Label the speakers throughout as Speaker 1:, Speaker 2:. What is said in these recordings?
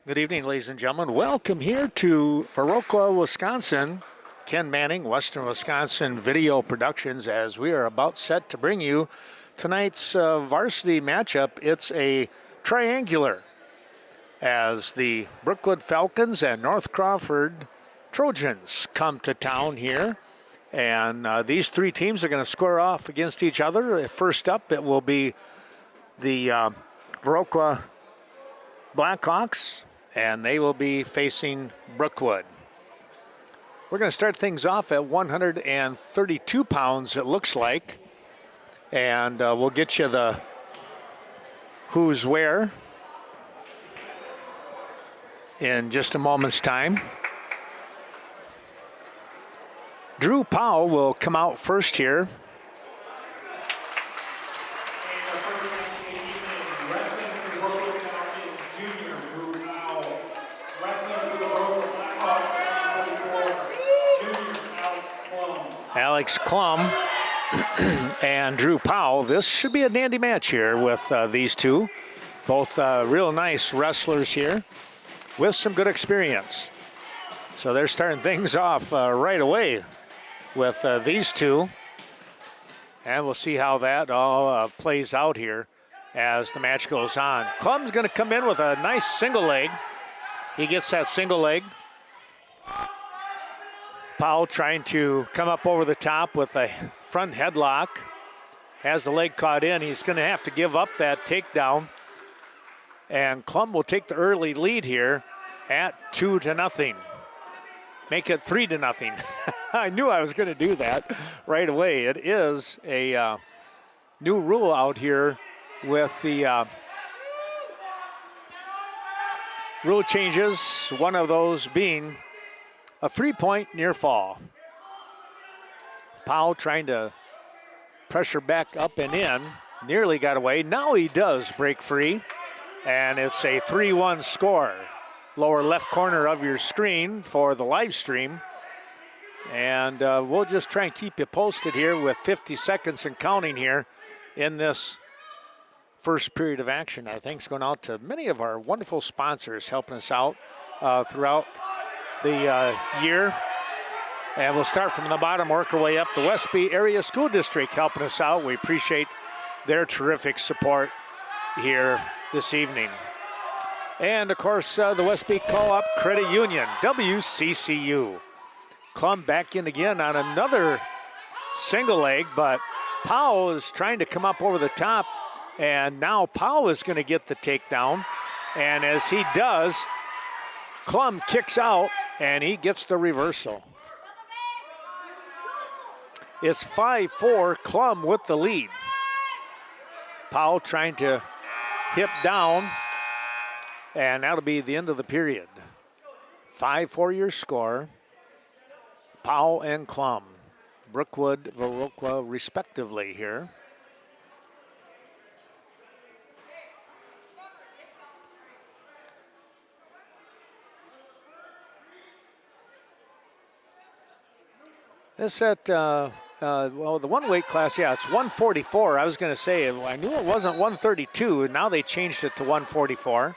Speaker 1: Good evening, ladies and gentlemen. Welcome here to Viroqua, Wisconsin. Ken Manning, Western Wisconsin Video Productions, as we are about set to bring you tonight's varsity matchup. It's a triangular as the Brookwood Falcons and North Crawford Trojans come to town here. And these three teams are going to square off against each other. First up, it will be the Viroqua Blackhawks, and they will be facing Brookwood. We're going to start things off at 132 pounds, it looks like. And we'll get you the who's where in just a moment's time. Drew Powell will come out first here. Alex Klum and Drew Powell. This should be a dandy match here with these two. Both real nice wrestlers here with some good experience. So they're starting things off right away with these two. And we'll see how that all plays out here as the match goes on. Klum's going to come in with a nice single leg. He gets that single leg. Powell trying to come up over the top with a front headlock. Has the leg caught in. He's going to have to give up that takedown. And Klum will take the early lead here at 2-0. Make it 3-0. I knew I was going to do that right away. It is a new rule out here with the rule changes. One of those being a 3-point near fall. Powell trying to pressure back up and in. Nearly got away. Now he does break free. And it's a 3-1 score. Lower left corner of your screen for the live stream. And we'll just try and keep you posted here with 50 seconds and counting here in this first period of action. Our thanks going out to many of our wonderful sponsors helping us out throughout the year. And we'll start from the bottom, work our way up. The Westby Area School District helping us out. We appreciate their terrific support here this evening. And of course, the Westby Co-op Credit Union, WCCU. Klum back in again on another single leg, but Powell is trying to come up over the top, and now Powell is going to get the takedown. And as he does, Klum kicks out, and he gets the reversal. It's 5-4, Klum with the lead. Powell trying to hip down, and that'll be the end of the period. 5-4 your score. Powell and Klum, Brookwood, Viroqua respectively here. This at, well, the one weight class, yeah, it's 144. I was going to say, I knew it wasn't 132, and now they changed it to 144.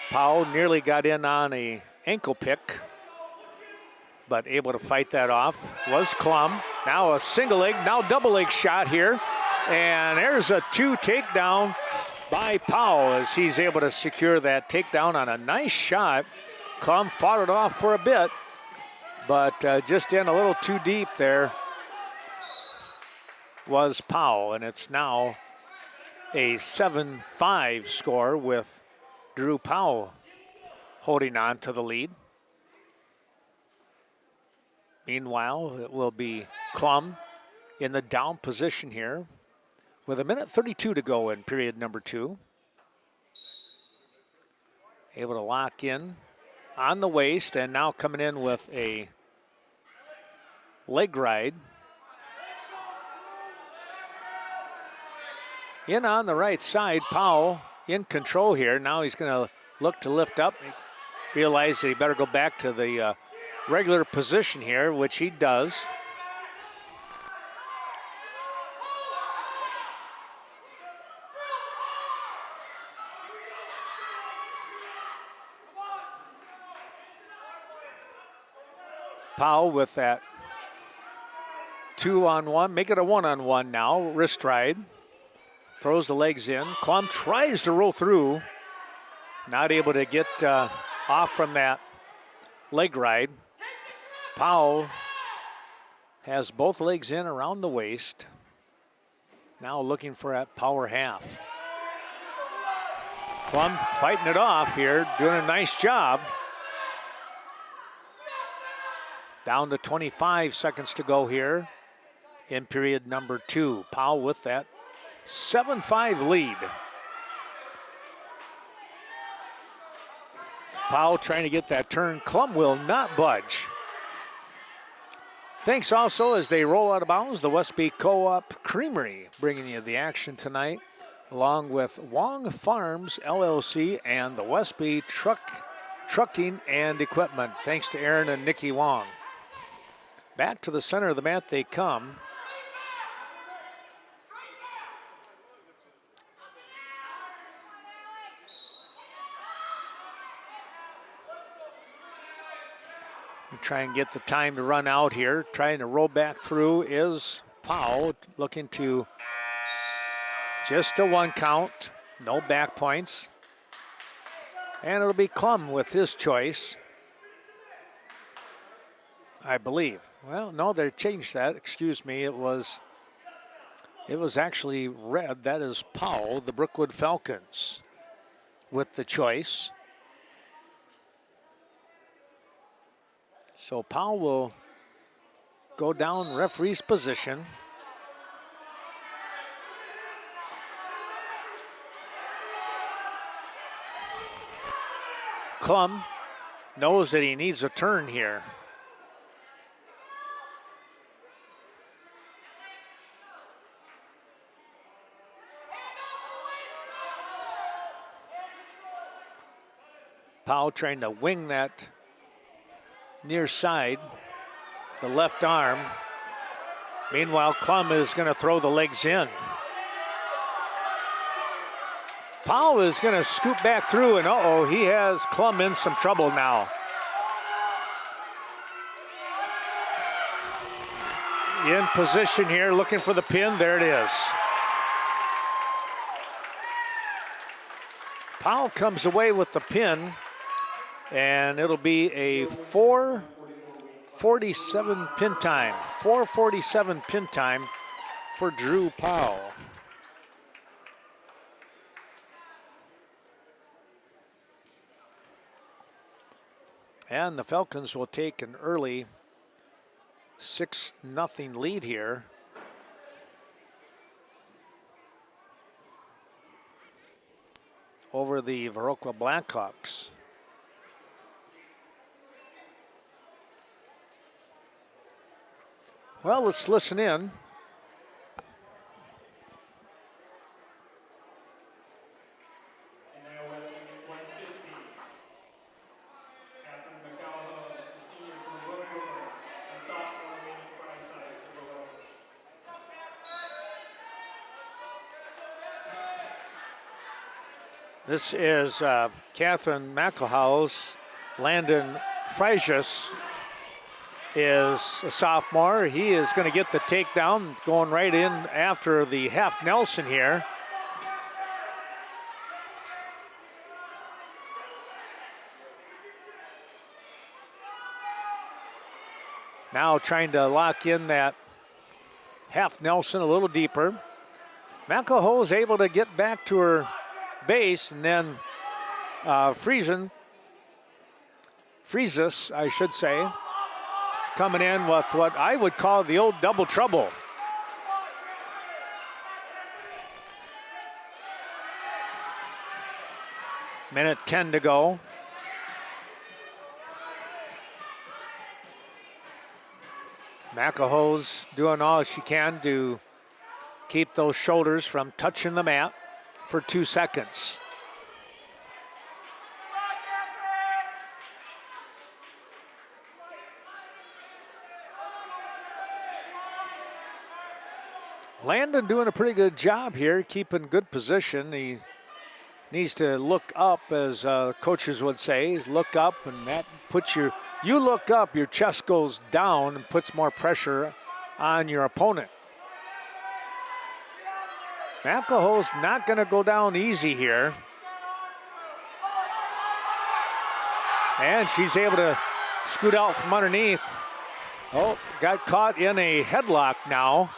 Speaker 1: Powell nearly got in on a ankle pick, but able to fight that off was Klum. Now a single leg, now double leg shot here. And there's a 2 takedown by Powell as he's able to secure that takedown on a nice shot. Klum fought it off for a bit, but just in a little too deep there was Powell. And it's now a 7-5 score with Drew Powell holding on to the lead. Meanwhile, it will be Klum in the down position here with 1:32 to go in period number 2. Able to lock in on the waist, and now coming in with a leg ride. In on the right side, Powell in control here. Now he's going to look to lift up. Realize that he better go back to the regular position here, which he does. Powell with that 2-on-1. Make it a 1-on-1 now. Wrist ride. Throws the legs in. Klum tries to roll through. Not able to get off from that leg ride. Powell has both legs in around the waist. Now looking for that power half. Klum fighting it off here, doing a nice job. Down to 25 seconds to go here in period number 2. Powell with that 7-5 lead. Powell trying to get that turn. Klum will not budge. Thanks also as they roll out of bounds, the Westby Co-op Creamery bringing you the action tonight, along with Wong Farms LLC and the Westby Trucking and Equipment. Thanks to Aaron and Nikki Wong. Back to the center of the mat they come. Try and get the time to run out here. Trying to roll back through is Powell, looking to just a 1 count, no back points. And it'll be Klum with his choice, I believe. Well, no, they changed that. Excuse me. It was actually red. That is Powell, the Brookwood Falcons, with the choice. So Powell will go down referee's position. Klum knows that he needs a turn here. Powell trying to wing that near side, the left arm. Meanwhile, Klum is going to throw the legs in. Powell is going to scoot back through, and he has Klum in some trouble now. In position here, looking for the pin. There it is. Powell comes away with the pin, and it'll be a 4:47 pin time. 4:47 pin time for Drew Powell. And the Falcons will take an early 6-0 lead here. Over the Viroqua Blackhawks. Well, let's listen in. This is Catherine McElhouse. Landon Freitas is a sophomore. He is going to get the takedown, going right in after the half Nelson here. Now trying to lock in that half Nelson a little deeper. McElhoe is able to get back to her base, and then Freitas, I should say, coming in with what I would call the old double trouble. Minute 10 to go. McElhoe's doing all she can to keep those shoulders from touching the mat for 2 seconds. Landon doing a pretty good job here, keeping good position. He needs to look up, as coaches would say, look up, and that puts your you look up, your chest goes down and puts more pressure on your opponent. McElhoe's not going to go down easy here. And she's able to scoot out from underneath. Oh, got caught in a headlock now.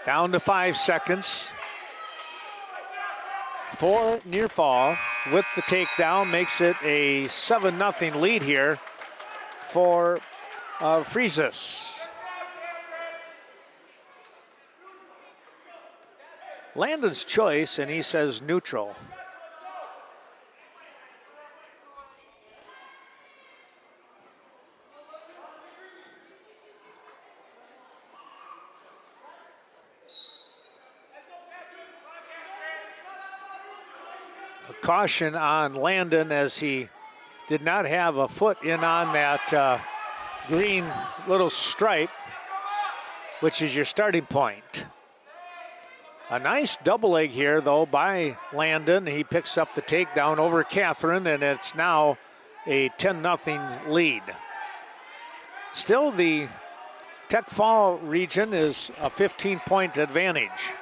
Speaker 1: Down to 5 seconds. 4 near fall with the takedown makes it a 7-0 lead here for Friesas. Landon's choice, and he says neutral. A caution on Landon as he did not have a foot in on that green little stripe, which is your starting point. A nice double leg here, though, by Landon. He picks up the takedown over Catherine, and it's now a 10-0 lead. Still, the Tech Fall region is a 15-point advantage.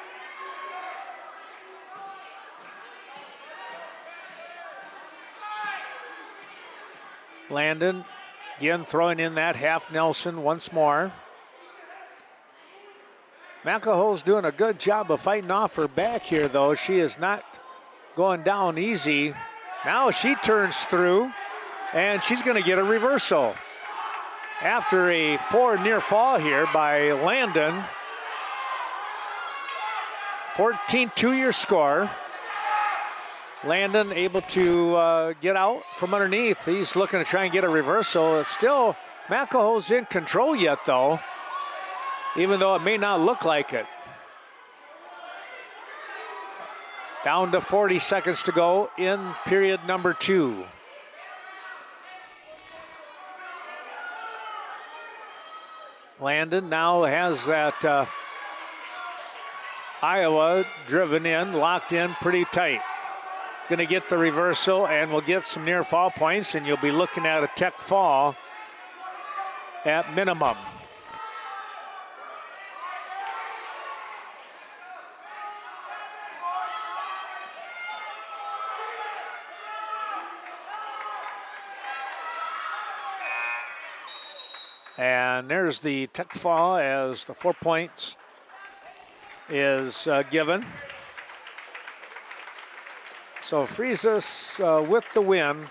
Speaker 1: Landon, again, throwing in that half Nelson once more. McElhoe's doing a good job of fighting off her back here, though. She is not going down easy. Now she turns through, and she's going to get a reversal. After a 4 near fall here by Landon. 14-2 your score. Landon able to get out from underneath. He's looking to try and get a reversal. Still, McElhoe's in control yet, though, even though it may not look like it. Down to 40 seconds to go in period number 2. Landon now has that Iowa driven in, locked in pretty tight. Going to get the reversal, and we'll get some near fall points, and you'll be looking at a Tech fall at minimum. And there's the Tech fall as the 4 points is given. So Friesas with the win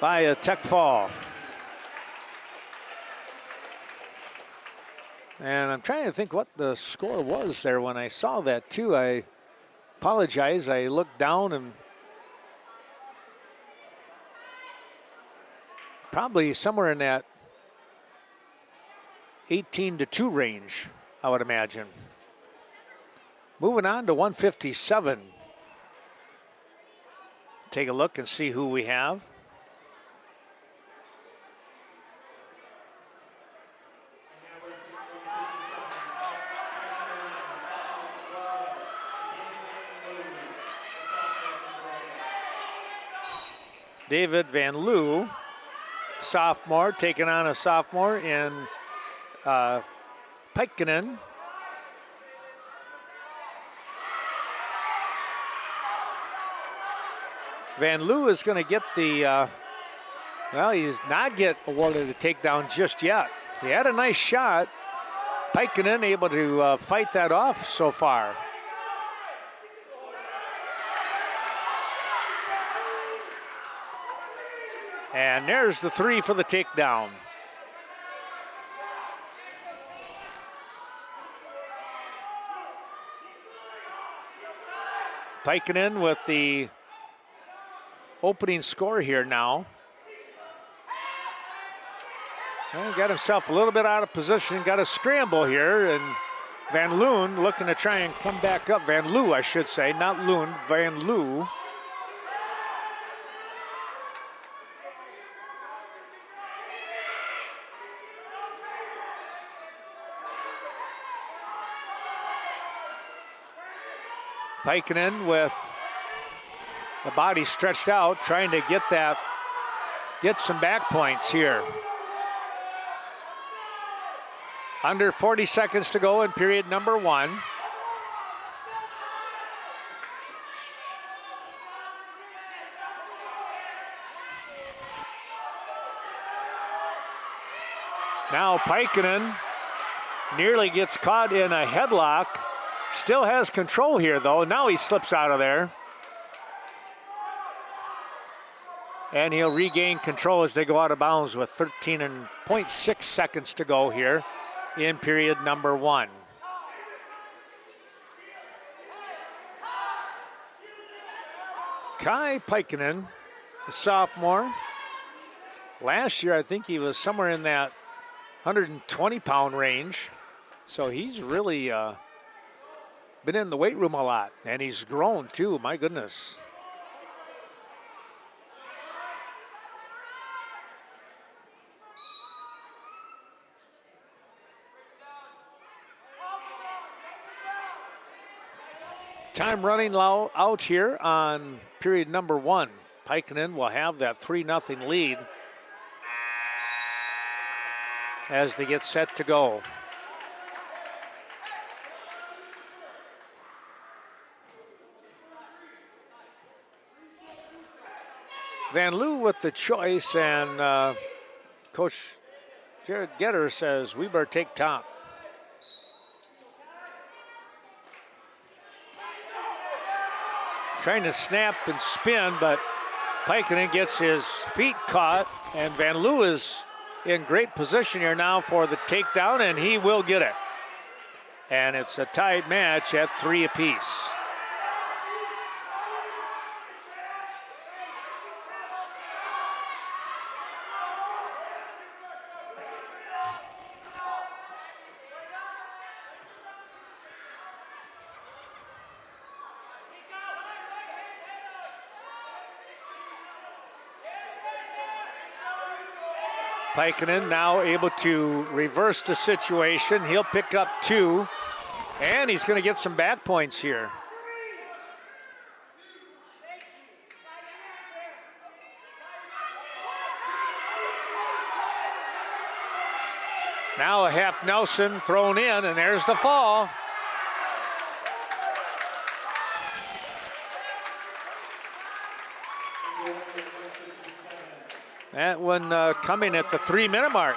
Speaker 1: by a Tech fall. And I'm trying to think what the score was there when I saw that too. I apologize, I looked down and probably somewhere in that 18-2 range, I would imagine. Moving on to 157. Take a look and see who we have. David Van Loo, sophomore, taking on a sophomore in Peikkinen. Van Loo is going to get the, well, he does not get awarded a takedown just yet. He had a nice shot. Peikkinen able to fight that off so far. And there's the 3 for the takedown. Peikkinen with the opening score here now. Well, got himself a little bit out of position, got a scramble here, and Van Loon looking to try and come back up. Van Loo, I should say, not Loon, Van Loo. Pikinen with the body stretched out, trying to get some back points here. Under 40 seconds to go in period number 1. Now Pikinen nearly gets caught in a headlock. Still has control here though. Now he slips out of there. And he'll regain control as they go out of bounds with 13.6 seconds to go here in period number 1. Kai Pikinen, the sophomore. Last year, I think he was somewhere in that 120-pound range. So he's really been in the weight room a lot. And he's grown too, my goodness. Time running out here on period number 1. Pikinen will have that 3-0 lead as they get set to go. Van Loo with the choice, and Coach Jared Getter says we better take top. Trying to snap and spin, but Pikinen gets his feet caught, and Van Loo is in great position here now for the takedown, and he will get it. And it's a tied match at 3 apiece. Pikinen now able to reverse the situation. He'll pick up 2, and he's going to get some back points here. Now a half Nelson thrown in, and there's the fall. That one coming at the 3-minute mark.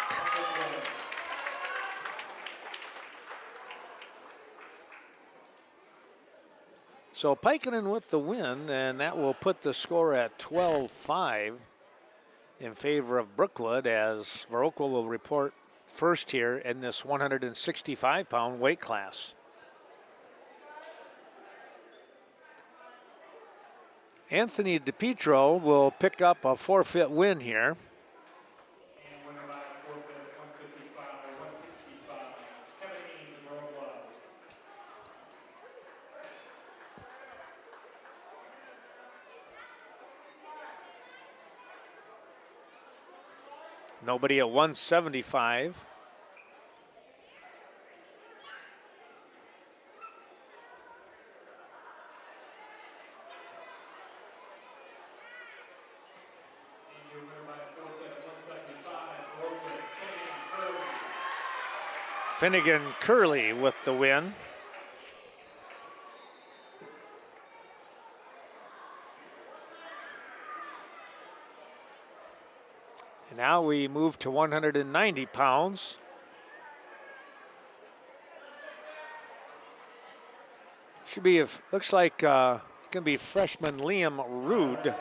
Speaker 1: So Pikinen with the win, and that will put the score at 12-5 in favor of Brookwood, as Viroqua will report first here in this 165-pound weight class. Anthony DePietro will pick up a forfeit win here. Nobody at 175. Finnegan Curley with the win. And now we move to 190 pounds. Should be, looks like it's going to be freshman Liam Rude.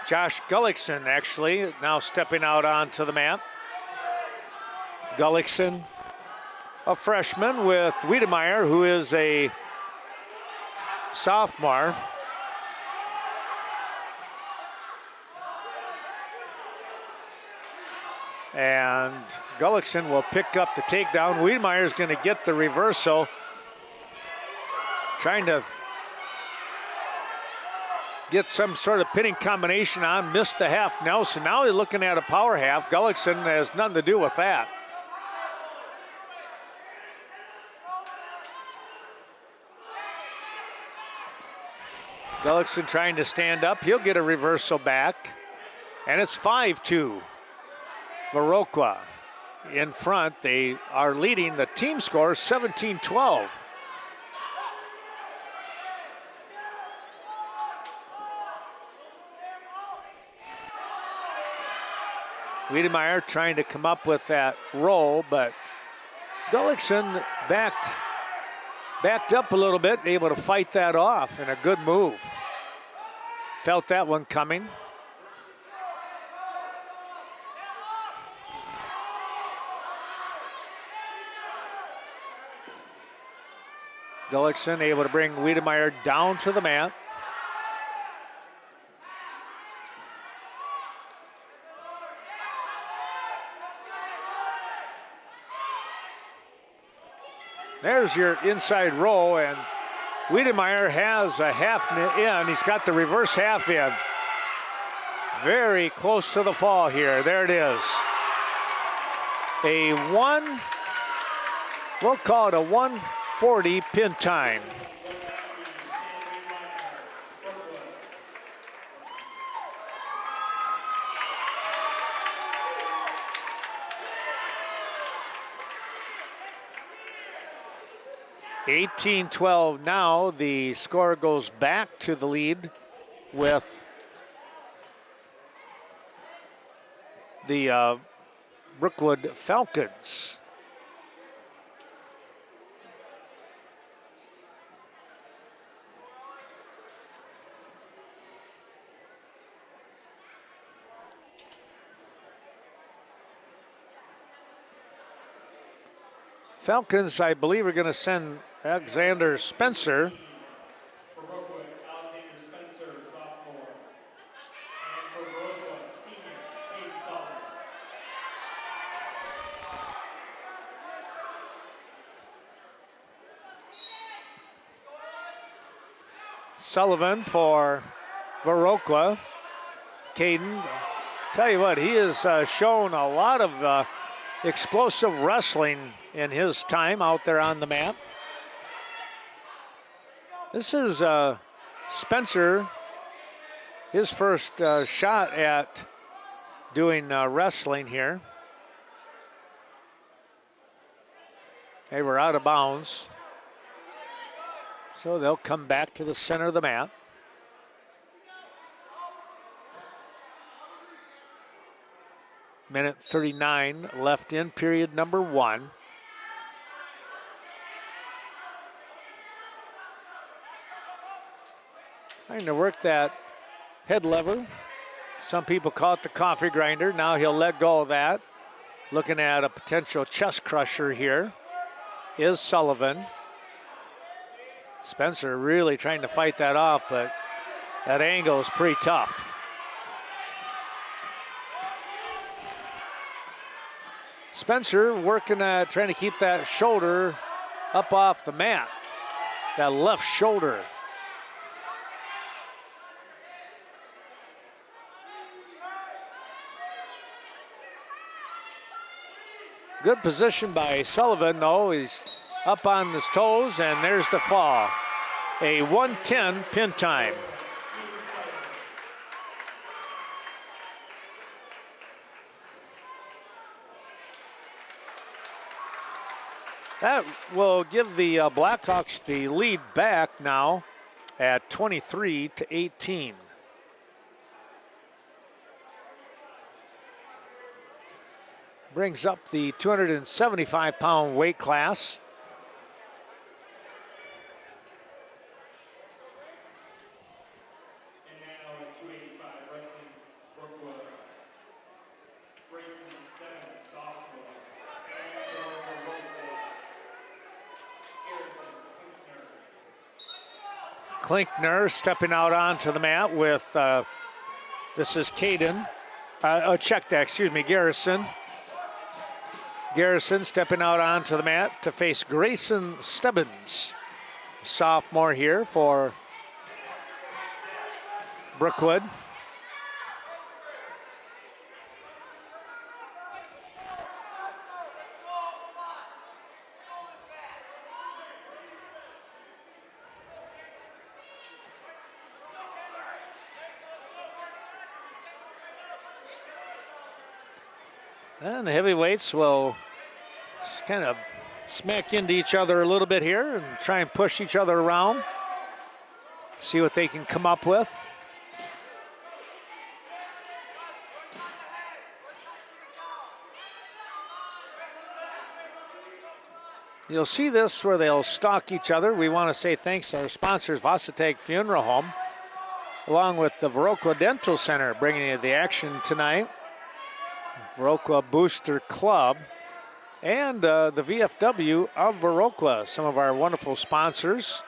Speaker 1: Josh Gullickson actually now stepping out onto the mat. Gullickson, a freshman, with Wiedemeyer, who is a sophomore. And Gullickson will pick up the takedown. Wiedemeyer's going to get the reversal. Trying to get some sort of pinning combination on, missed the half Nelson. Now he's looking at a power half. Gullickson has nothing to do with that. Gullickson trying to stand up. He'll get a reversal back. And it's 5-2. Viroqua in front. They are leading the team score 17-12. Wiedemeyer trying to come up with that roll, but Gullickson backed up a little bit, able to fight that off, and a good move. Felt that one coming. Gullickson able to bring Wiedemeyer down to the mat. There's your inside roll, and Wiedemeyer has a half in. He's got the reverse half in. Very close to the fall here. There it is. We'll call it a 1:40 pin time. (18-12) now. The score goes back to the lead with the Brookwood Falcons. Falcons, I believe, are going to send Alexander Spencer.
Speaker 2: For Brookwood, Alexander Spencer, sophomore. And for Brookwood, senior, Kate
Speaker 1: Sullivan for Viroqua. Caden, tell you what, he has shown a lot of explosive wrestling in his time out there on the mat. This is Spencer, his first shot at doing wrestling here. They were out of bounds, so they'll come back to the center of the mat. Minute 39 left in period number 1. Trying to work that head lever. Some people call it the coffee grinder. Now he'll let go of that. Looking at a potential chest crusher here is Sullivan. Spencer really trying to fight that off, but that angle is pretty tough. Spencer working, trying to keep that shoulder up off the mat. That left shoulder. Good position by Sullivan, though. He's up on his toes, and there's the fall. A 1:10 pin time. That will give the Blackhawks the lead back now at 23-18. Brings up the 275-pound weight class.
Speaker 2: And now at 285, wrestling Brookwood, Grayson Stebbins, sophomore. And over Garrison
Speaker 1: Klinkner stepping out onto the mat with, this is Caden. Check that, excuse me, Garrison. Garrison stepping out onto the mat to face Grayson Stebbins, sophomore here for Brookwood. And the heavyweights will kind of smack into each other a little bit here and try and push each other around. See what they can come up with. You'll see this where they'll stalk each other. We want to say thanks to our sponsors, Varsity Funeral Home, along with the Viroqua Dental Center, bringing you the action tonight. Viroqua Booster Club, and the VFW of Viroqua, some of our wonderful sponsors.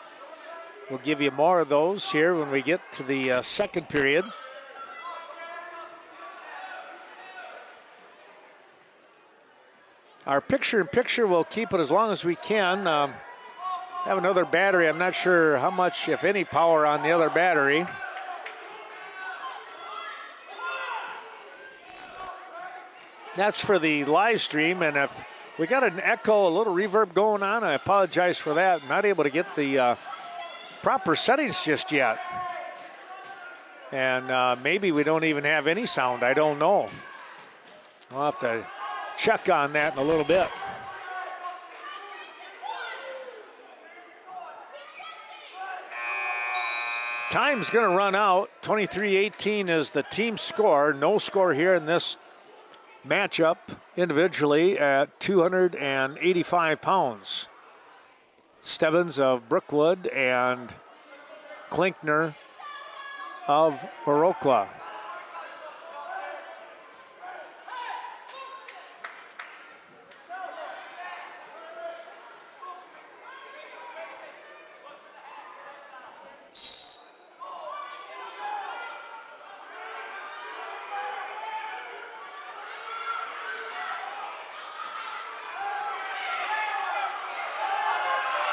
Speaker 1: We'll give you more of those here when we get to the second period. Our picture-in-picture, we'll keep it as long as we can. Have another battery. I'm not sure how much, if any, power on the other battery. That's for the live stream, and if we got an echo, a little reverb going on, I apologize for that. Not able to get the proper settings just yet. And maybe we don't even have any sound, I don't know. I'll have to check on that in a little bit. Time's gonna run out. 23-18 is the team score. No score here in this matchup individually at 285 pounds. Stebbins of Brookwood and Klinkner of Viroqua.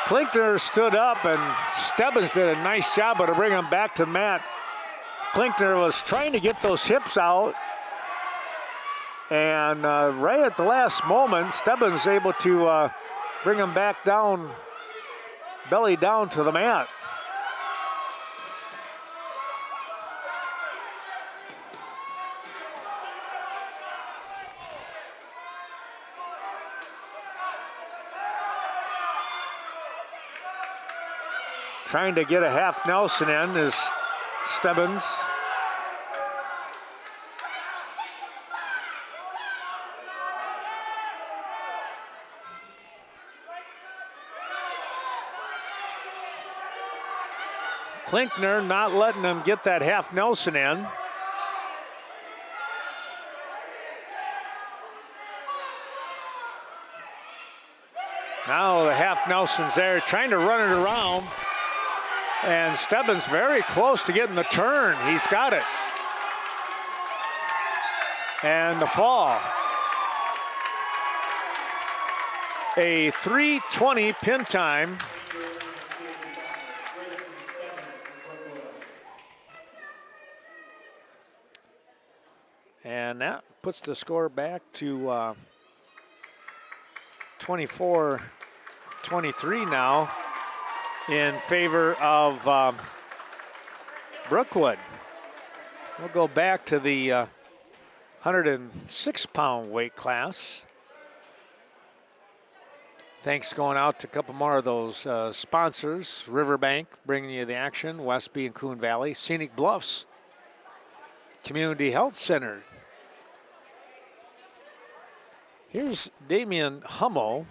Speaker 1: Klinkner stood up, and Stebbins did a nice job to bring him back to mat. Klinkner was trying to get those hips out, and right at the last moment, Stebbins able to bring him back down, belly down to the mat. Trying to get a half Nelson in is Stebbins. Klinkner not letting him get that half Nelson in. Now the half Nelson's there, trying to run it around. And Stebbins very close to getting the turn. He's got it. And the fall. A 3:20 pin time. And that puts the score back to 24-23 now, in favor of Brookwood. We'll go back to the 106-pound weight class. Thanks going out to a couple more of those sponsors. Riverbank bringing you the action, Westby and Coon Valley, Scenic Bluffs, Community Health Center. Here's Damian Hummel.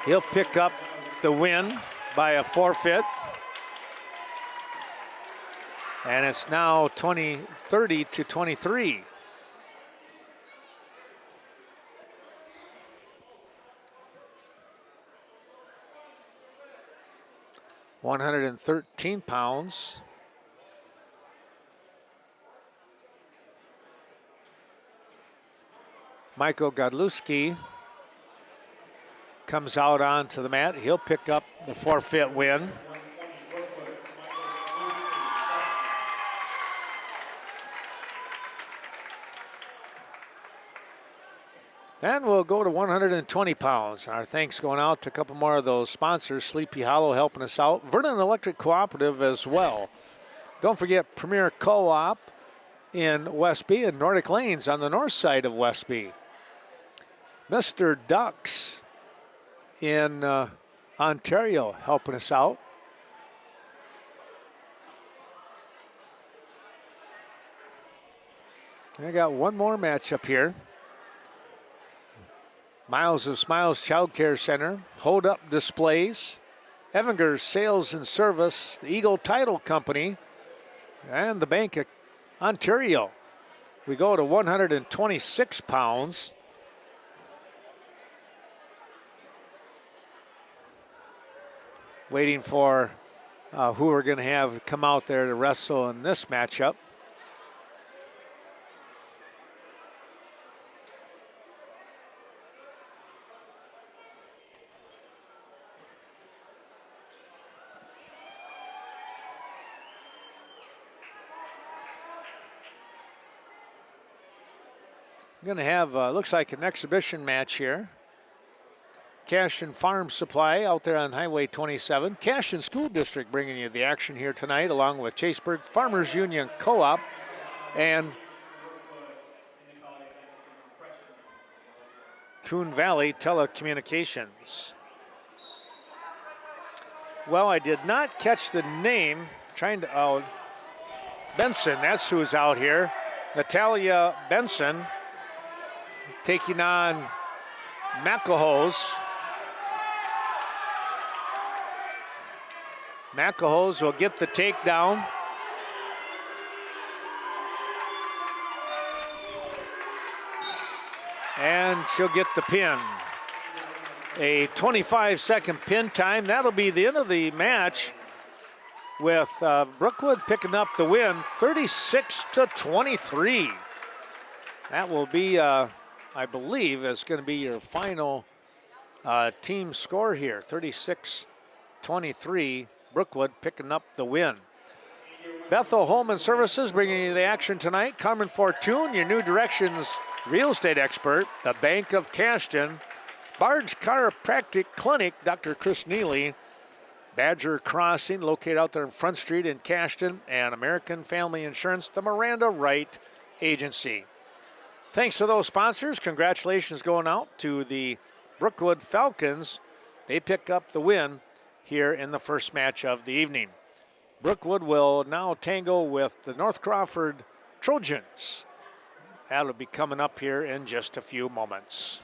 Speaker 1: He'll pick up the win by a forfeit. And it's now 30-23. £113. Michael Godlewski comes out onto the mat. He'll pick up the forfeit win. And we'll go to 120 pounds. Our thanks going out to a couple more of those sponsors. Sleepy Hollow helping us out. Vernon Electric Cooperative as well. Don't forget Premier Co-op in Westby and Nordic Lanes on the north side of Westby. Mr. Ducks in Ontario helping us out. I got one more matchup here. Miles of Smiles Child Care Center, Hold Up Displays, Evinger's Sales and Service, the Eagle Title Company, and the Bank of Ontario. We go to 126 pounds. Waiting for who we're going to have come out there to wrestle in this matchup. Going to have, looks like an exhibition match here. Caston Farm Supply out there on Highway 27. Caston School District bringing you the action here tonight, along with Chaseburg Farmers Union Co-op and Coon Valley Telecommunications. Well, I did not catch the name. Benson, that's who's out here. Natalia Benson taking on Macahose. Macahose will get the takedown. And she'll get the pin. A 25-second pin time. That'll be the end of the match with Brookwood picking up the win, 36-23. That will be, I believe, is going to be your final team score here, 36-23. Brookwood picking up the win. Bethel Home and Services bringing you the action tonight. Carmen Fortune, your New Directions real estate expert. The Bank of Caston. Barge Chiropractic Clinic, Dr. Chris Neely. Badger Crossing, located out there in Front Street in Caston. And American Family Insurance, the Miranda Wright Agency. Thanks to those sponsors. Congratulations going out to the Brookwood Falcons. They pick up the win here in the first match of the evening. Brookwood will now tangle with the North Crawford Trojans. That'll be coming up here in just a few moments.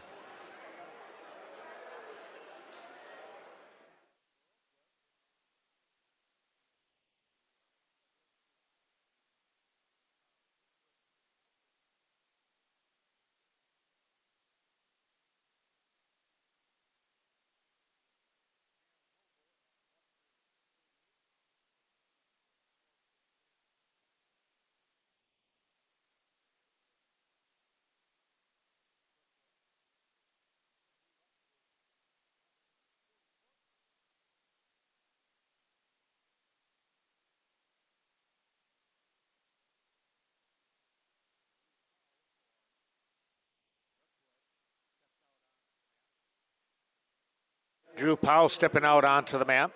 Speaker 1: Drew Powell stepping out onto the map.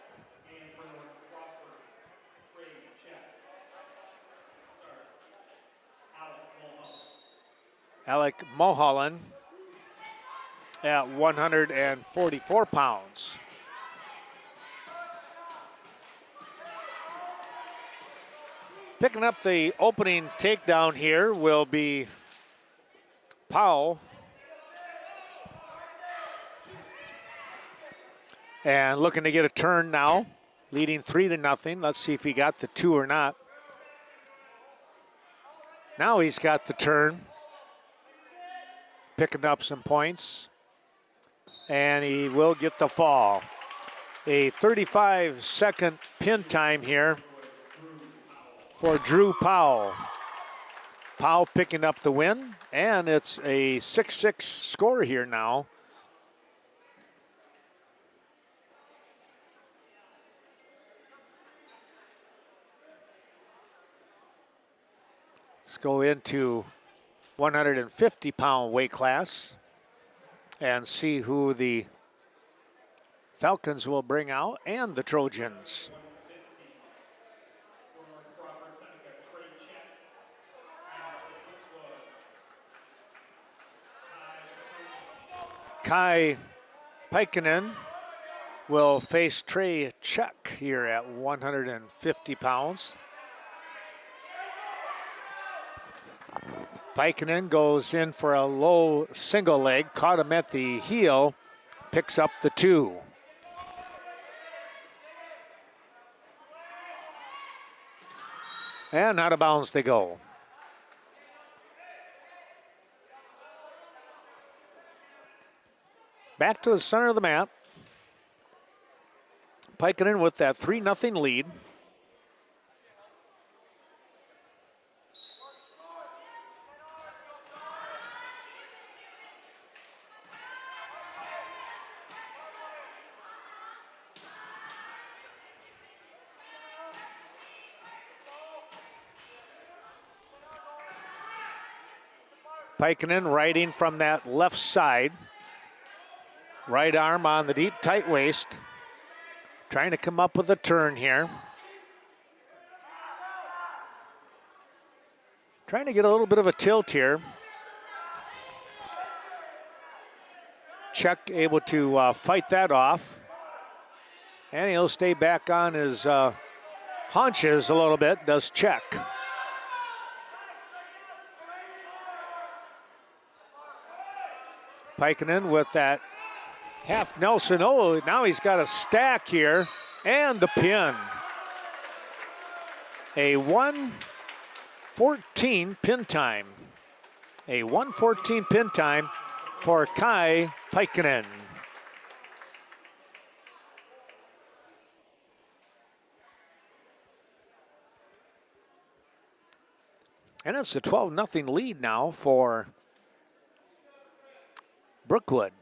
Speaker 1: Alec Mulholland at 144 pounds. Picking up the opening takedown here will be Powell. And looking to get a turn now, leading 3-0. Let's see if he got the 2 or not. Now he's got the turn, picking up some points, and he will get the fall. A 35-second pin time here for Drew Powell. Powell picking up the win, and it's a 6-6 score here now. Let's go into 150-pound weight class. and see who the Falcons will bring out and the Trojans.
Speaker 2: 150 for North Crawford, Seneca, trade check. And for Brookwood,
Speaker 1: Kai Pikkanen will face Trey Chuck here at 150 pounds. Pikkanen goes in for a low single leg, caught him at the heel, picks up the 2. And out of bounds they go. Back to the center of the mat. Pikkanen with that 3-0 lead. Pikkanen riding from that left side. Right arm on the deep tight waist. Trying to come up with a turn here. Trying to get a little bit of a tilt here. Chuck able to fight that off. And he'll stay back on his haunches a little bit, does Chuck. Pikkanen with that half Nelson. Oh, now he's got a stack here and the pin. A 1:14 pin time. A 1:14 pin time for Kai Pikkanen. And it's a 12-0 lead now for Brookwood.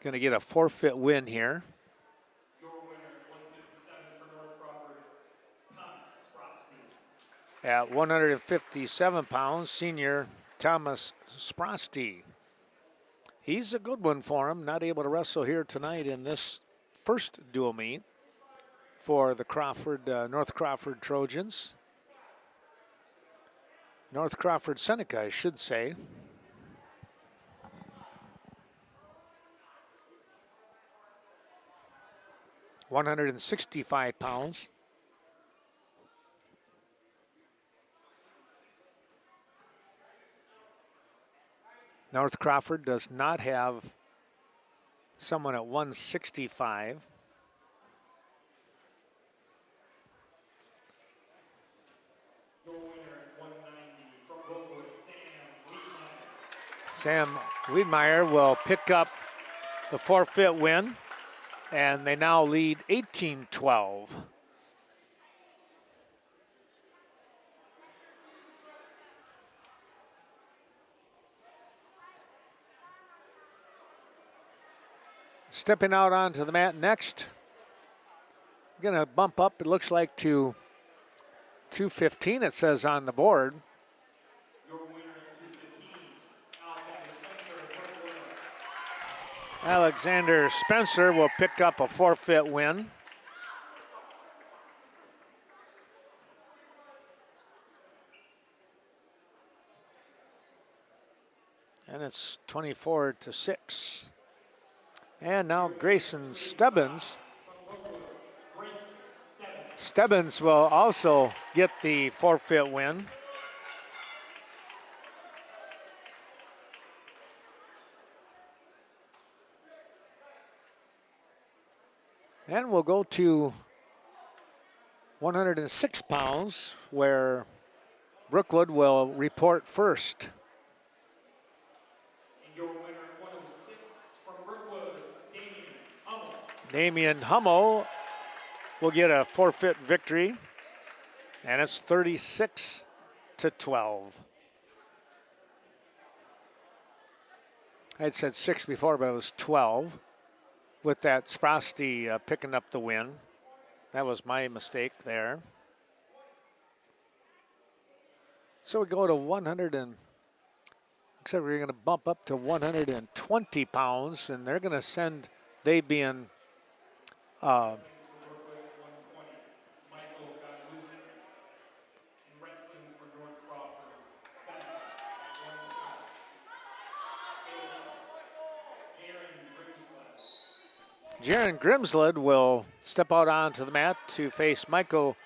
Speaker 1: Going to get a forfeit win here.
Speaker 2: your winner, 157 for North Crawford, Thomas Frosty.
Speaker 1: At 157 pounds, senior Thomas Sprosty. He's a good one for him. Not able to wrestle here tonight in this first dual meet for the North Crawford Trojans. North Crawford Seneca, I should say. £165. North Crawford does not have someone at 165.
Speaker 2: Your winner at 190 from Brookwood,
Speaker 1: Sam Wiedmeyer will pick up the forfeit win, and they now lead 18-12. Stepping out onto the mat next, going to bump up, it looks like, to 215, it says on the board.
Speaker 2: Your winner at 215,
Speaker 1: Alexander Spencer will pick up a forfeit win. And it's 24-6. And now Grayson Stebbins. Stebbins will also get the forfeit win. And we'll go to 106 pounds, where Brookwood will report first.
Speaker 2: and your winner at 106 from Brookwood, Hummel.
Speaker 1: Damian Hummel will get a forfeit victory, and it's 36-12. I'd said 6 before, but it was 12, with that Sprosty picking up the win. That was my mistake there. So we go to 100 and looks like we're going to bump up to 120 pounds, and they're going to send, they being
Speaker 2: Brookwood 120, Michael Godlewski. And wrestling for North Crawford, Seneca at 120.
Speaker 1: Jaron Grimsled will step out onto the mat to face Michael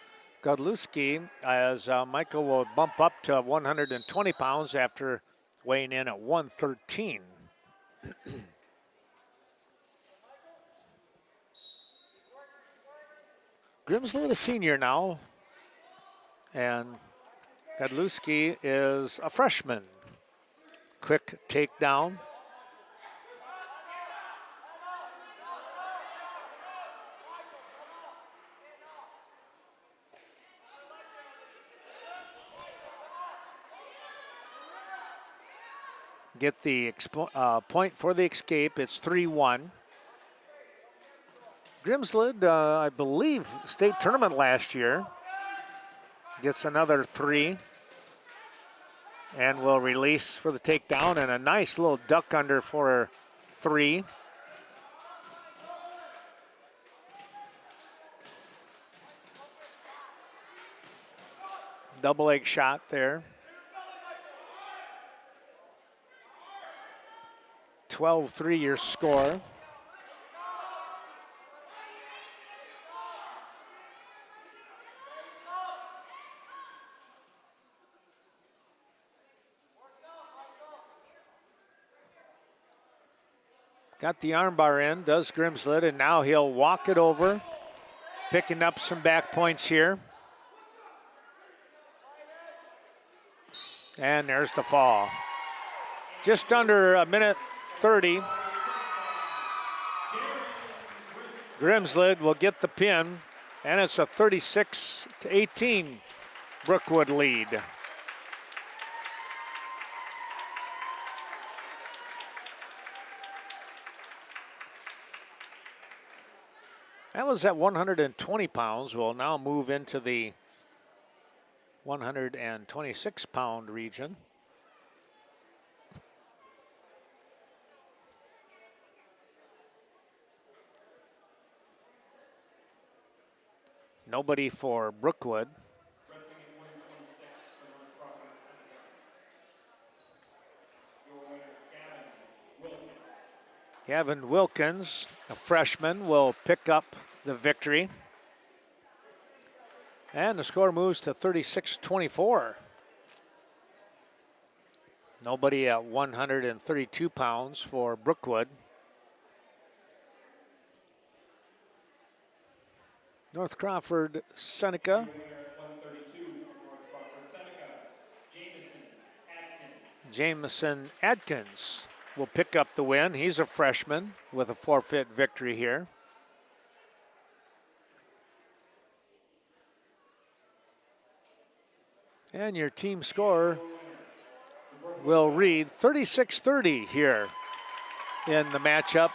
Speaker 1: Godlewski, as Michael will bump up to 120 pounds after weighing in at 113. Grimsled a senior now, and Godlewski is a freshman. Quick takedown. Get the point for the escape. It's 3-1. Grimsled, I believe, state tournament last year. Gets another 3. And will release for the takedown, and a nice little duck under for 3. Double leg shot there. 12-3 your score. Got the armbar in, does Grimsled, and now he'll walk it over, picking up some back points here. And there's the fall. Just under a minute 30. Grimsled will get the pin, and it's a 36-18 Brookwood lead. That was at 120 pounds. We'll now move into the 126 pound region. Nobody for Brookwood.
Speaker 2: Wrestling at 126 for North Crawford and Seneca. Your winner,
Speaker 1: Gavin Wilkins, a freshman, will pick up the victory. And the score moves to 36-24. Nobody at 132 pounds for Brookwood. North Crawford, Seneca. Jamison Adkins will pick up the win. He's a freshman with a forfeit victory here. And your team score will read 36-30 here in the matchup.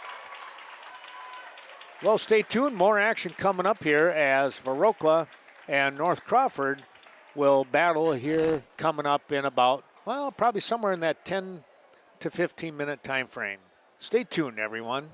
Speaker 1: Well, stay tuned. More action coming up here as Viroqua and North Crawford will battle here coming up in about, well, probably somewhere in that 10 to 15 minute time frame. Stay tuned, everyone.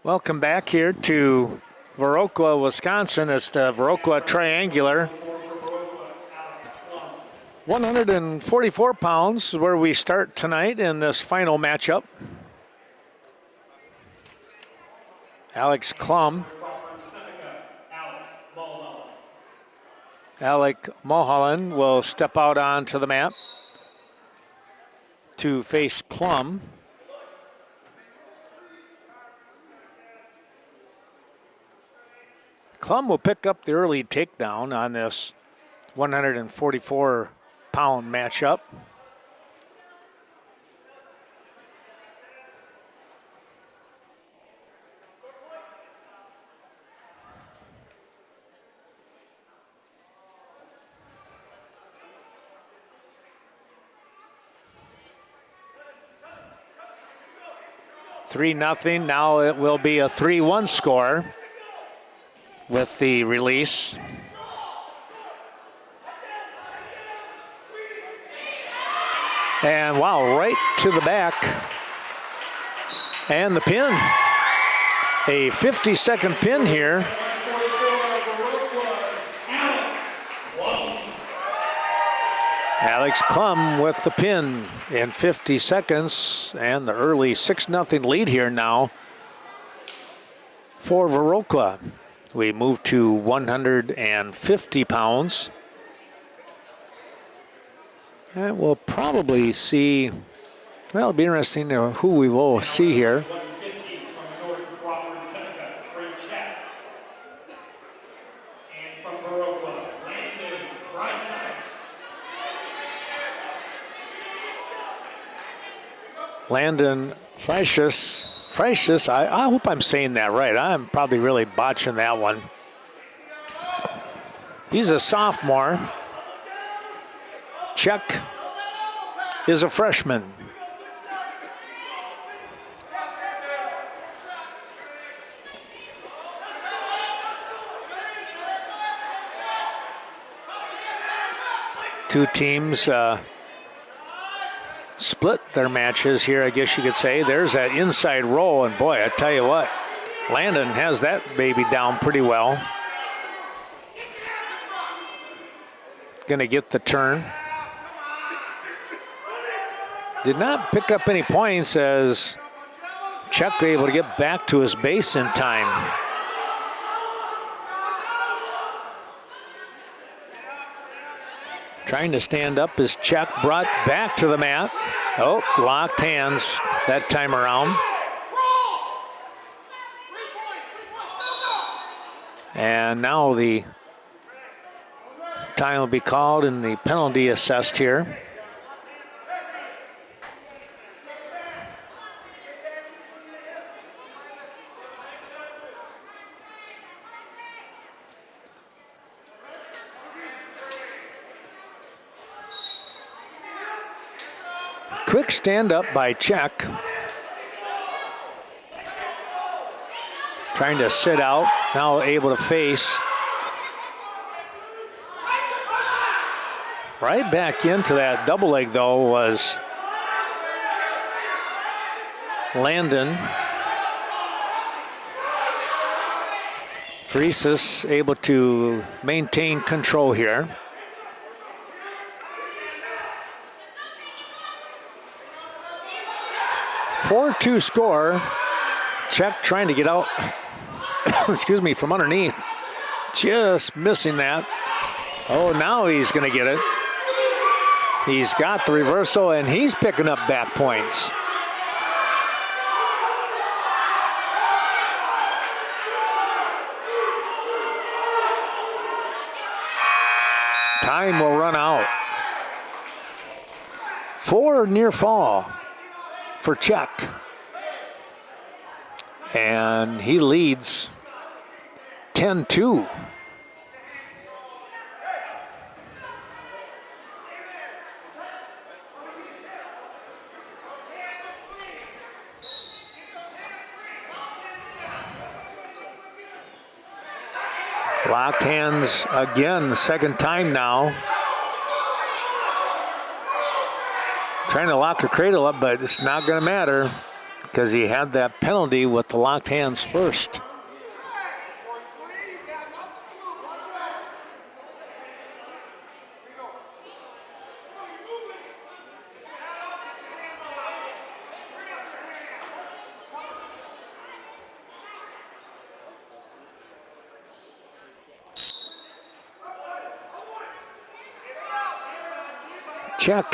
Speaker 1: Welcome back here to Viroqua, Wisconsin. It's the Viroqua Triangular. 144 pounds is where we start tonight in this final matchup. Alex Klum. Alec Mulholland will step out onto the mat to face Klum. Klum will pick up the early takedown on this 144-pound matchup. (3-0). Now it will be a 3-1 score with the release. And wow, right to the back. And the pin. A 50-second pin here. Alex Klum with the pin in 50 seconds, and the early 6-0 lead here now for Viroqua. We move to 150 pounds. And we'll probably see, well, it'll be interesting to who we will see here.
Speaker 2: 150 from North Crawford, Seneca, and from Viroqua,
Speaker 1: Landon Freisius, I hope I'm saying that right. I'm probably really botching that one. He's a sophomore. Czech is a freshman. Two teams split their matches here, I guess you could say. There's that inside roll, and boy, I tell you what, Landon has that baby down pretty well. Gonna get the turn. Did not pick up any points as Czech able to get back to his base in time. Trying to stand up as Czech brought back to the mat. Oh, locked hands that time around. And now the time will be called and the penalty assessed here. Quick stand up by Czech. Trying to sit out, now able to face. Right back into that double leg though was Landon. Freisius able to maintain control here. (4-2) score. Czech trying to get out, excuse me, from underneath. Just missing that. Oh, now he's going to get it. He's got the reversal, and he's picking up back points. Time will run out. 4 near fall for Czech. And he leads 10-2. Locked hands again, the second time now. Trying to lock her cradle up, but it's not going to matter. because he had that penalty with the locked hands first. Check,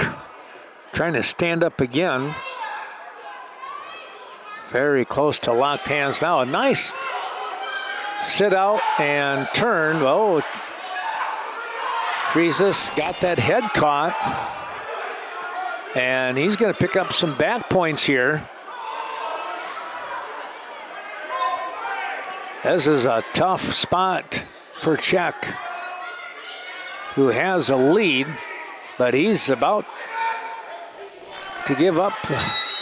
Speaker 1: trying to stand up again. Very close to locked hands now. A nice sit out and turn. Oh, Fries's got that head caught. And he's going to pick up some back points here. This is a tough spot for Czech, who has a lead, but he's about to give up.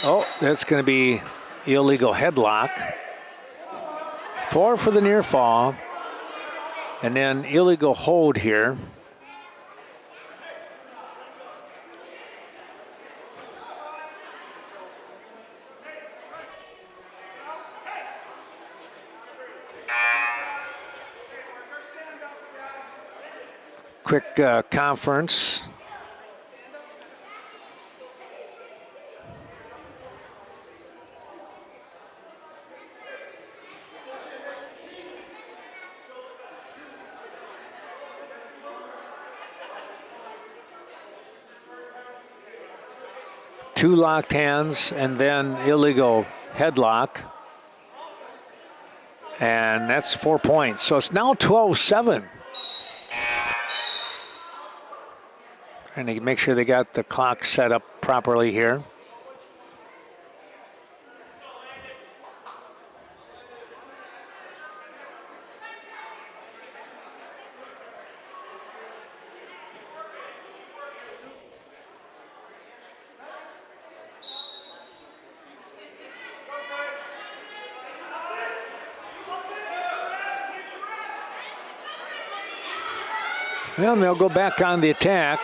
Speaker 1: Oh, that's going to be illegal headlock. 4 for the near fall, and then illegal hold here. Quick conference. Two locked hands and then illegal headlock. And that's 4 points. So it's now 12-7. Trying to make sure they got the clock set up properly here. Well, they'll go back on the attack.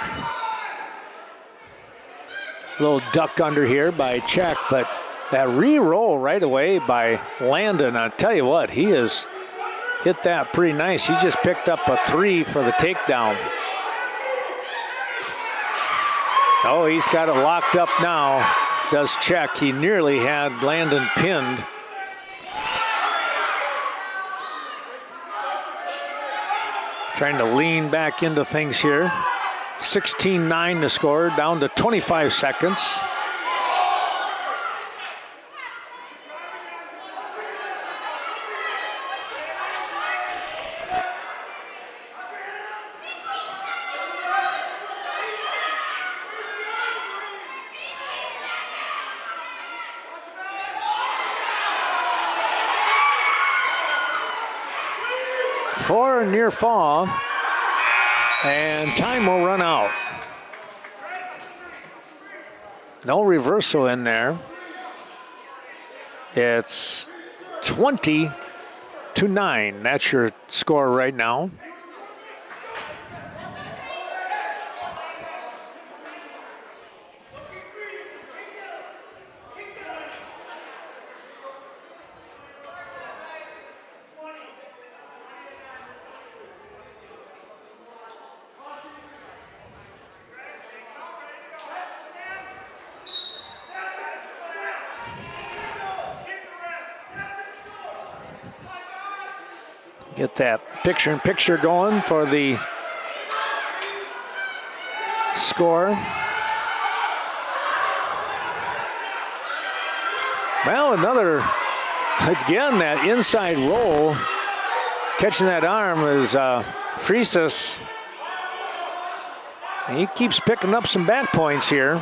Speaker 1: A little duck under here by Czech, but that re-roll right away by Landon, I'll tell you what, he has hit that pretty nice. He just picked up a 3 for the takedown. Oh, he's got it locked up now, does Czech. He nearly had Landon pinned. Trying to lean back into things here. 16-9 to score, down to 25 seconds. For a near fall. And time will run out. No reversal in there. It's 20-9. That's your score right now. Get that picture-in-picture going for the score. Well, again, that inside roll, catching that arm is Fries's. He keeps picking up some back points here.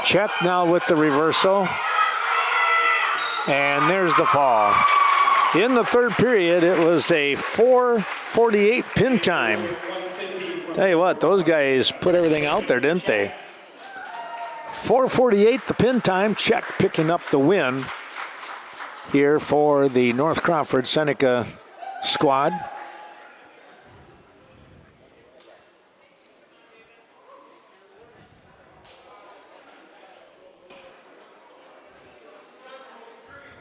Speaker 1: Check now with the reversal. And there's the fall. In the third period, it was a 4:48 pin time. Tell you what, those guys put everything out there, didn't they? 4:48 the pin time. Czech picking up the win. here for the North Crawford Seneca squad.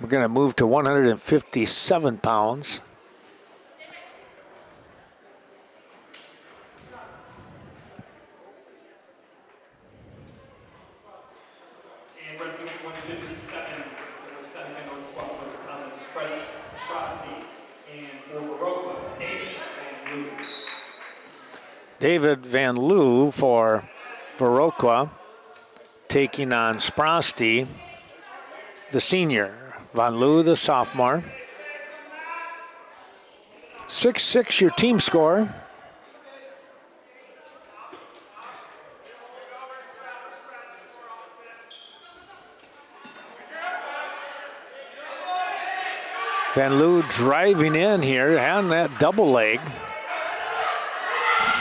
Speaker 1: We're going to move to 157 pounds.
Speaker 2: And wrestling at 157 for Seneca North Crawford, Thomas Varsity, and for Viroqua, David Van Loo.
Speaker 1: David Van Loo for Viroqua taking on Sprosty, the senior. Van Loo, the sophomore. 6-6 your team score. Van Loo driving in here and that double leg.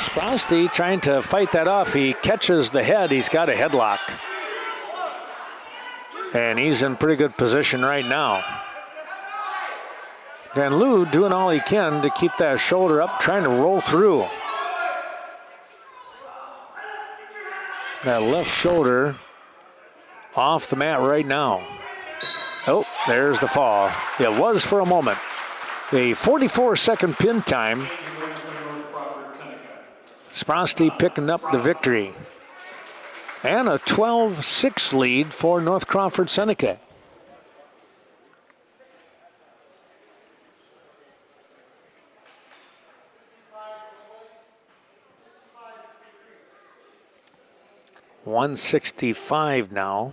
Speaker 1: Sprosty trying to fight that off. He catches the head. He's got a headlock. And he's in pretty good position right now. Van Loo doing all he can to keep that shoulder up, trying to roll through. That left shoulder off the mat right now. Oh, there's the fall. It was for a moment. A 44-second pin time. Sprosty picking up the victory. And a 12-6 lead for North Crawford Seneca. $165 now.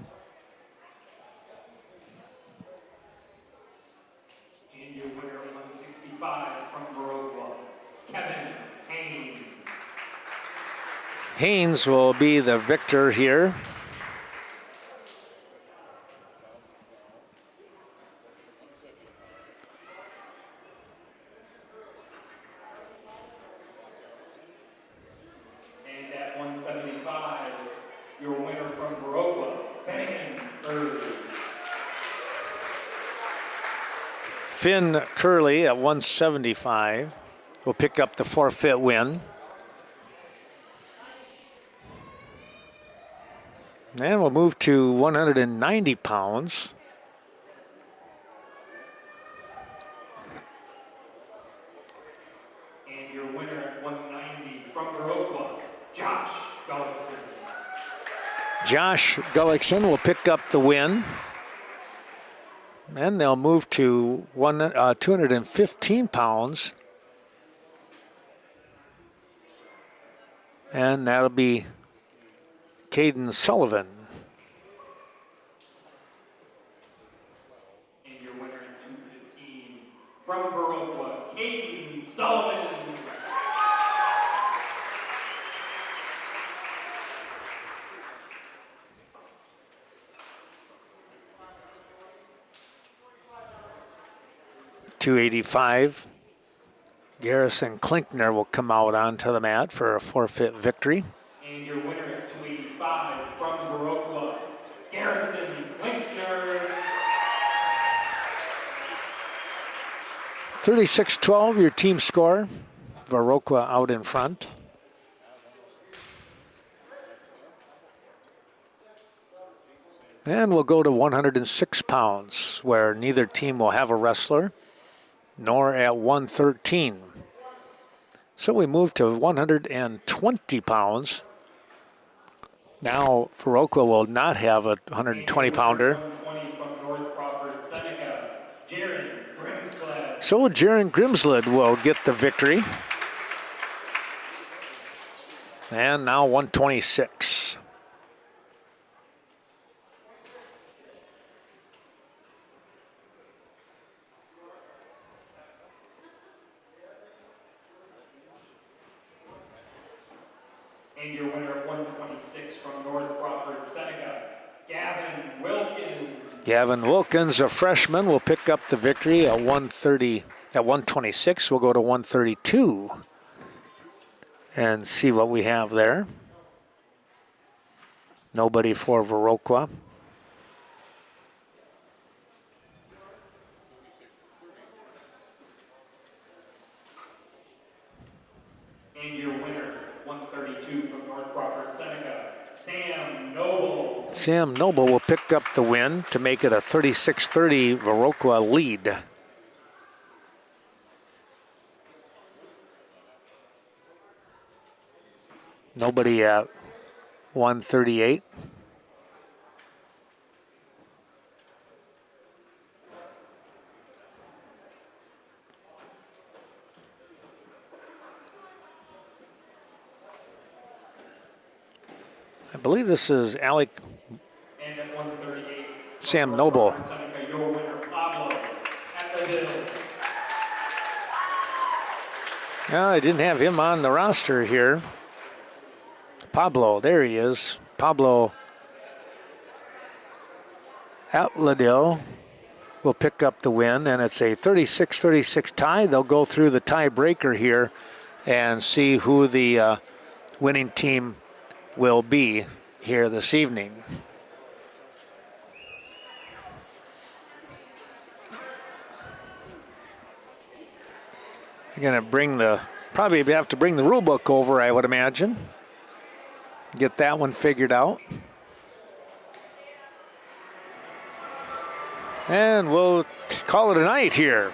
Speaker 2: And your winner of 165 from Brookwood, Kevin Haynes.
Speaker 1: Haynes will be the victor here.
Speaker 2: And at 175, your winner from Viroqua,
Speaker 1: Finn Curley at 175 will pick up the forfeit win. And we'll move to 190 pounds.
Speaker 2: And your winner at 190 from Viroqua, Josh Gullickson.
Speaker 1: Josh Gullickson will pick up the win. And they'll move to 215 pounds. And that'll be Caden Sullivan.
Speaker 2: And your winner at 215 from Viroqua, Caden Sullivan.
Speaker 1: .285. Garrison Klinkner will come out onto the mat for a forfeit victory.
Speaker 2: And your winner at 285 from Viroqua, Garrison Klinkner.
Speaker 1: 36-12 your team score. Viroqua out in front. And we'll go to 106 pounds, where neither team will have a wrestler, nor at 113. So we move to 120 pounds. Now Viroqua will not have a 120-pounder.
Speaker 2: From North Crawford, Seneca, Jaron Grimsled.
Speaker 1: So Jaron Grimsled will get the victory. And now 126.
Speaker 2: And your winner at 126 from North Crawford, Seneca, Gavin Wilkins.
Speaker 1: Gavin Wilkins, a freshman, will pick up the victory at 130. At 126, we'll go to 132 and see what we have there. Nobody for Viroqua.
Speaker 2: And your winner, 132 from North Crawford, Seneca, Sam Noble.
Speaker 1: Sam Noble will pick up the win to make it a 36-30 Viroqua lead. Nobody at 138. I believe this is Alec.
Speaker 2: And at 138,
Speaker 1: Sam Noble.
Speaker 2: Seneca, your winner, Pablo at the hill.
Speaker 1: No, I didn't have him on the roster here. Pablo, there he is. Pablo Atladil will pick up the win, and it's a 36-36 tie. They'll go through the tiebreaker here and see who the winning team will be here this evening. You're going to probably have to bring the rule book over, I would imagine. Get that one figured out. And we'll call it a night here.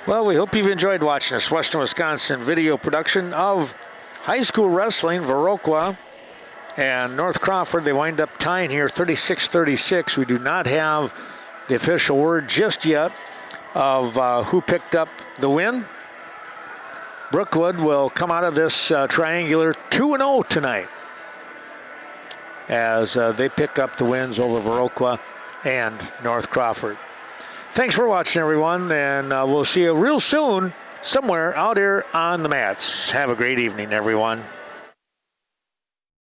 Speaker 1: Well, we hope you've enjoyed watching this Western Wisconsin video production of high school wrestling. Viroqua and North Crawford, they wind up tying here 36-36. We do not have the official word just yet of who picked up the win. Brookwood will come out of this triangular 2-0 tonight as they pick up the wins over Viroqua and North Crawford. Thanks for watching, everyone, and we'll see you real soon somewhere out here on the mats. Have a great evening, everyone.